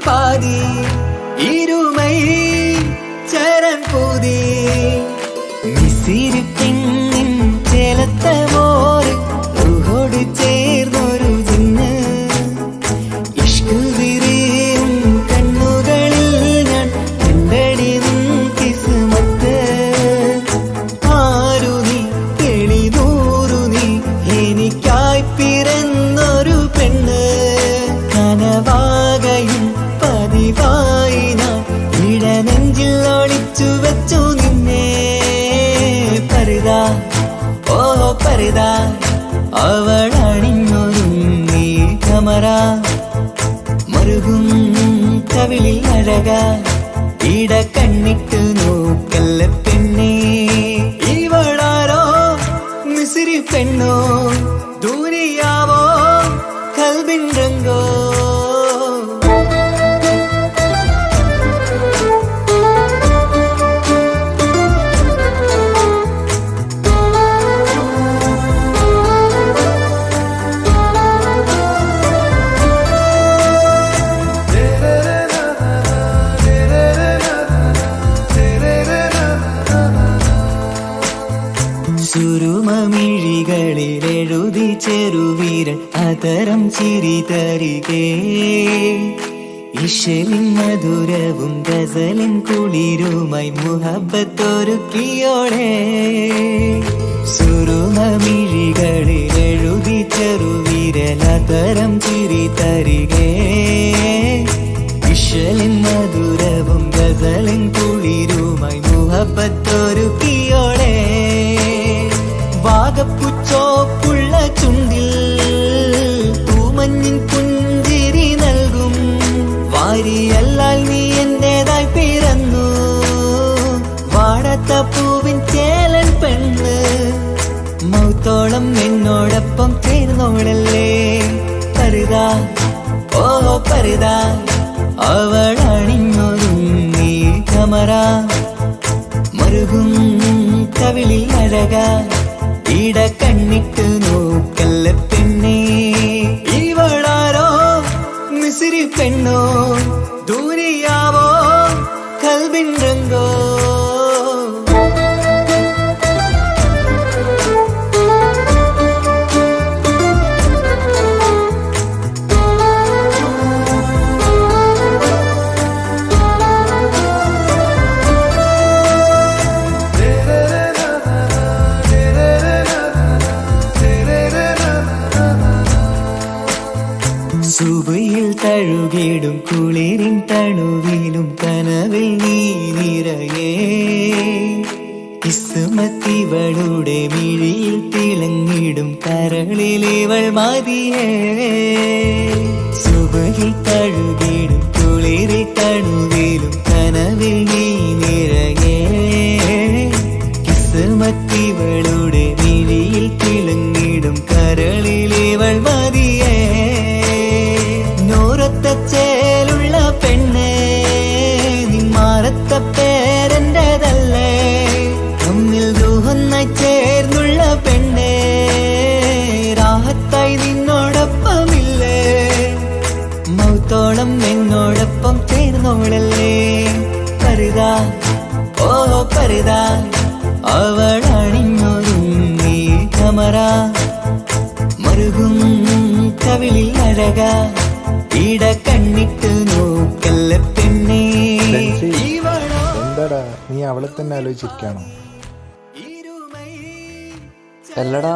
பாதி இருமை சரண் பூதி மிசிறு പെണ്ണിൻ ചേലത്തെ മോര് റുഹോട് ചേർന്നൊരു ജിന്ന് ഇഷ്ക് വിരിയും കണ്ണുകളിൽ ഞാൻ കണ്ടടി നിൻ കിസ്മത്ത് ആരു നീ എളിനൂറു നീ എനിക്കായി പിറന്നൊരു പെണ്ണ് കനവാകയും പതിവായി ഞാൻ ഇടനെഞ്ചിൽ ഒളിച്ചു വെച്ചു നിന്നെ പരിതാ ഓ പരിതാ അവളണിഞ്ഞൊരുങ്ങി കമറ മറുകും കവിളിൽ അഴക ഇട കണ്ണിട്ട് നോക്കല്ല പെണ്ണേ ഇവളാരോ മിസിരി പെണ്ണോ ദൂരിയാവോ കൽബിൻ രംഗോ സുരുമമിഴികളിൽ എഴുതി ചെറുവിരൽ അതരം ചിരി തരികേ ഇശലിൻ മധുരവും ഗസലിൻ കുളിരുമായി മുഹബത്തൊരുക്കിയോളെ സുരുമമിഴികളിൽ എഴുതി ചെറുവിരൽ അതരം ചിരി തരികേ ഇശലിൻ മധുരവും ഗസലിൻ കുളിരുമായി മുഹബത്തൊരുക്കിയോളെ വാഗപ്പുച്ചോപ്പുള്ള ചുണ്ടിൽ തൂമഞ്ഞിൻ പുഞ്ചിരി നൽകും വാരിയല്ലാൽ നീ എന്റേതായി പിറന്നു വാടാത്ത പൂവിൻ ചേലൻ പെണ്ണ് മൗത്തോളം എന്നോടൊപ്പം ചേർന്നോളല്ലേ പരിതാ ഓ പരിതാ അവളണിഞ്ഞൊരുങ്ങി കമറ മറുകും കവിളിൽ അഴക ഇട കണ്ണിട്ട് നോക്കല്ല പെണ്ണേ ഇവളാരോ മിസിരി പെണ്ണോ ദൂരിയാവോ കൽബിൻ രംഗോ സുബയിൽ തഴുകിടും കുളിരിൻ തണുവിലും കനവിൽ നീ നിറയേ കിസ്മത്തിവളുടെ മിഴിയിൽ തിളങ്ങിടും കരളിലിവൾ മതിയേ സുബയിൽ തഴുകിടും കുളിരിൽ തണുവിലും കനവിൽ നീ നിറയേ കിസ്മത്തിവളുടെ മിഴിയിൽ തിളങ്ങിടും കരളിലിവൾ മതിയേ ചേലുള്ള പെണ്ണേ നിന്മാറത്ത പേരെന്റേതല്ലേ തമ്മിൽ ദൂഹന്നായി ചേർന്നുള്ള പെണ്ണേ രാഹത്തായി നിന്നോടൊപ്പമില്ലേ മൗത്തോളം എന്നോടൊപ്പം ചേർന്നോളല്ലേ പരിതാ ഓ പരിതാ അവളണിഞ്ഞൊരുങ്ങി കമറ മറുകും കവിളിൽ അഴക ഇട കണ്ണിട്ട് നോക്കല്ല പെണ്ണേ എന്താടാ നീ അവളെ തന്നെ ആലോചിച്ചിരിക്കാണോ? അല്ലടാ,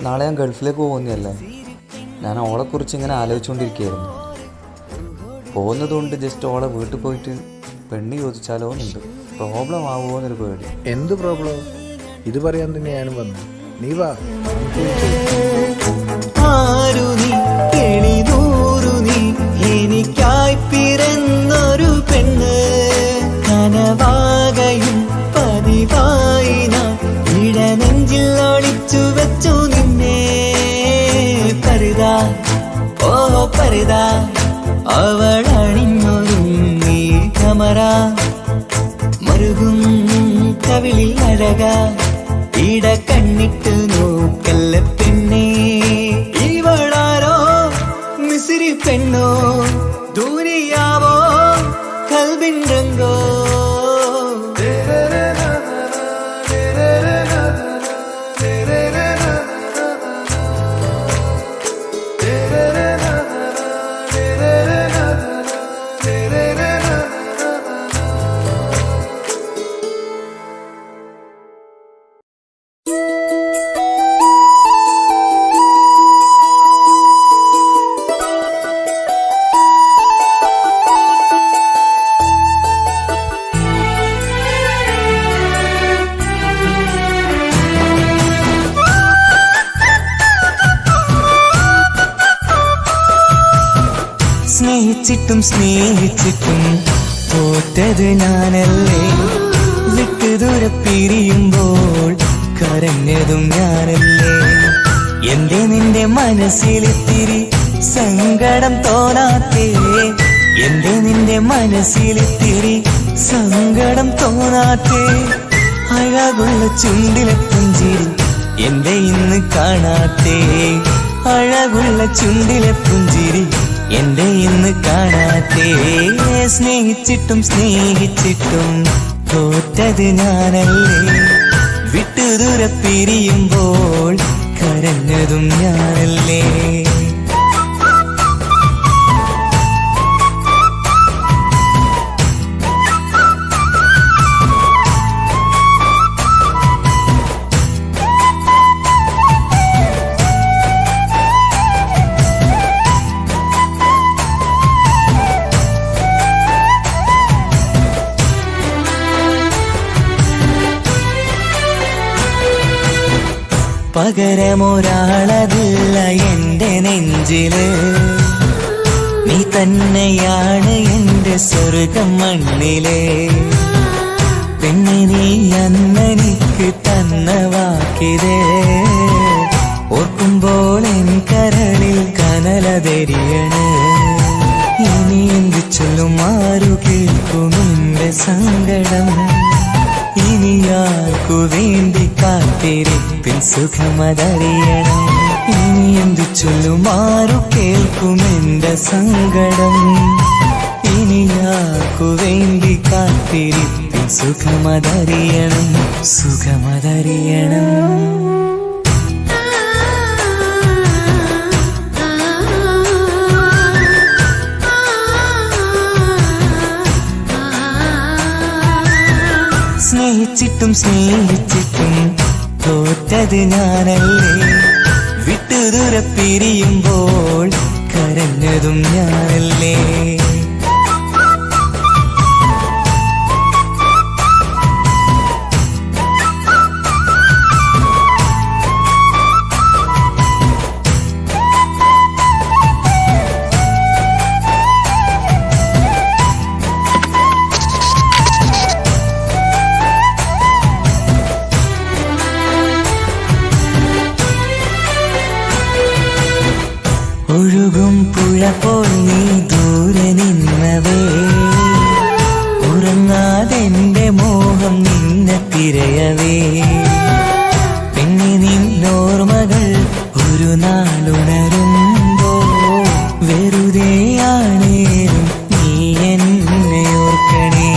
നാളെ ഞാൻ ഗൾഫിലേക്ക് പോകുന്നതല്ലേ. ഞാൻ ഓളെ കുറിച്ച് ഇങ്ങനെ ആലോചിച്ചുകൊണ്ടിരിക്കുകയായിരുന്നു. പോകുന്നതുകൊണ്ട് ജസ്റ്റ് ഓളെ വീട്ടിൽ പോയിട്ട് പെണ്ണ് ചോദിച്ചാലോ എന്നുണ്ട്. പ്രോബ്ലം ആവുമോ എന്നൊരു പേടി. എന്ത് പ്രോബ്ലം? ഇത് പറയാൻ തന്നെ ഞാനും വന്നു. നീ വാ. ആരു നീ എളിനൂറു നീ എനിക്കായി പിറന്നൊരു പെണ്ണ് കനവാകയും പതിവായി ഞാൻ ഇടനെഞ്ചിൽ ഒളിച്ചു വെച്ചു നിന്നെ പരിതാ ഓ പരിതാ അവളണിഞ്ഞൊരുങ്ങി കമറ മറുകും കവിളിൽ അഴക ഇട കണ്ണിട്ട് നോക്കല്ല പെണ്ണേ ഇവളാരോ മിസിരി പെണ്ണോ ദൂരിയാവോ കൽബിൻ രംഗോ സ്നേഹിച്ചിട്ടും സ്നേഹിച്ചിട്ടും തോറ്റത് ഞാനല്ലേ വിട്ടു ദൂരെ പിരിയുമ്പോൾ കരഞ്ഞതും ഞാനല്ലേ എന്റെ നിന്റെ മനസ്സിലിത്തിരി സങ്കടം തോന്നാത്തേ എന്റെ നിന്റെ മനസ്സിലിത്തിരി സങ്കടം തോന്നാത്തേ അഴകുള്ള ചുണ്ടിലെ പുഞ്ചിരി എന്റെ ഇന്ന് കാണാത്തേ അഴകുള്ള ചുണ്ടിലെ പുഞ്ചിരി എന്റെ ഇന്ന് കാണാത്തേ സ്നേഹിച്ചിട്ടും സ്നേഹിച്ചിട്ടും തോറ്റത് ഞാനല്ലേ വിട്ടു ദൂരെ പിരിയുമ്പോൾ കരഞ്ഞതും ഞാനല്ലേ പകരമൊരാളതില്ല എന്റെ നെഞ്ചില് നീ തന്നെയാണ് എന്റെ സ്വർഗം മണ്ണിലെ പെണ്ണെ നീ അന്നെനിക്ക് തന്ന വാക്കിതേ ഓർക്കുമ്പോൾ എൻ കരളിൽ കനലതെരിയണ് ഇനി എന്ത് ചൊല്ലും ആരു കേൾക്കും എന്റെ സങ്കടം ഇനിയാർക്കു വേണ്ടി കാത്തിരിപ്പിൻ സുഖമതറിയണം ഇനി എന്തു ചൊല്ലുമാറു കേൾക്കും എന്റെ സങ്കടം ഇനിയാർക്കു വേണ്ടി കാത്തിരിപ്പിൻ സുഖമതറിയണം സുഖമതറിയണം സ്നേഹിച്ചിട്ടും സ്നേഹിച്ചിട്ടും തോറ്റത് ഞാനല്ലേ വിട്ടു ദൂരെ പിരിയുമ്പോൾ കരഞ്ഞതും ഞാനല്ലേ ഒഴുകും പുഴ പോൽ നീ ദൂരെ നിന്നവേ ഉറങ്ങാതെന്റെ മോഹം നിന്നെ തിരയവേ പിന്നെ നിന്നോർമ്മകൾ ഒരു നാളുണരുമ്പോ വെറുതെയാണേലും നീ എന്നെ ഓർക്കണേ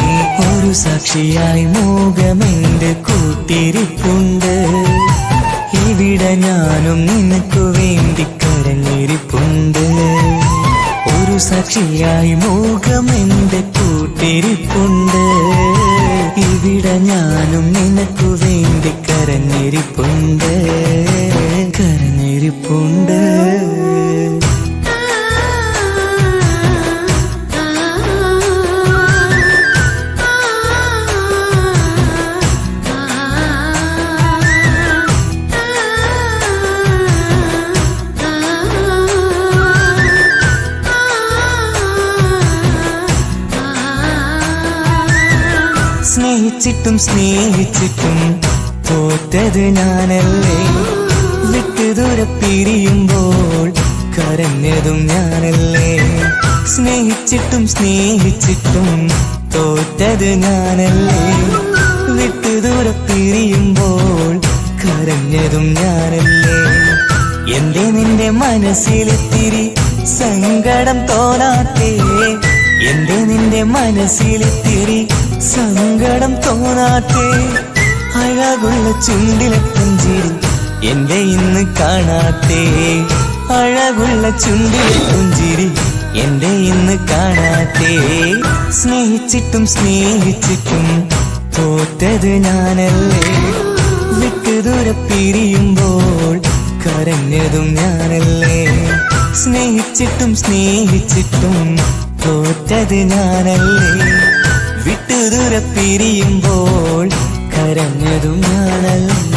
ഒരു സാക്ഷിയായി മോഹമെന്റെ കൂട്ടിരിപ്പുണ്ട് ഇവിടെ ഞാനും നിനക്കു വേണ്ടി കരഞ്ഞിരിപ്പുണ്ട് ഒരു സാക്ഷിയായി മോഹമെന്റെ കൂട്ടിരിപ്പുണ്ട് ഇവിടെ ഞാനും നിനക്കു വേണ്ടി കരഞ്ഞിരിപ്പുണ്ട് കരഞ്ഞിരിപ്പുണ്ട് സ്നേഹിച്ചിട്ടും സ്നേഹിച്ചിട്ടും തോറ്റത് ഞാനല്ലേ. വിട്ടുദൂരെ പിരിയുമ്പോൾ കരഞ്ഞതും ഞാനല്ലേ. സ്നേഹിച്ചിട്ടും സ്നേഹിച്ചിട്ടും തോറ്റത് ഞാനല്ലേ. വിട്ടുദൂരെ പിരിയുമ്പോൾ കരഞ്ഞതും ഞാനല്ലേ. എന്റെ നിന്റെ മനസ്സിലിത്തിരി സങ്കടം തോന്നാത്തേ. എന്റെ നിന്റെ മനസ്സിലിത്തിരി സങ്കടം തോന്നാത്തേ. അഴകുള്ള ചുണ്ടിലെ പുഞ്ചിരി എന്റെ ഇന്ന് കാണാത്തേ. അഴകുള്ള ചുണ്ടിലെ പുഞ്ചിരി എന്റെ ഇന്ന് കാണാത്തേ. സ്നേഹിച്ചിട്ടും സ്നേഹിച്ചിട്ടും തോറ്റത് ഞാനല്ലേ. വിട്ടുദൂരെ പിരിയുമ്പോൾ കരഞ്ഞതും ഞാനല്ലേ. സ്നേഹിച്ചിട്ടും സ്നേഹിച്ചിട്ടും തോറ്റത് ഞാനല്ലേ. വിട്ടുദൂരെ പിരിയുമ്പോൾ കരഞ്ഞതും ഞാനല്ലേ.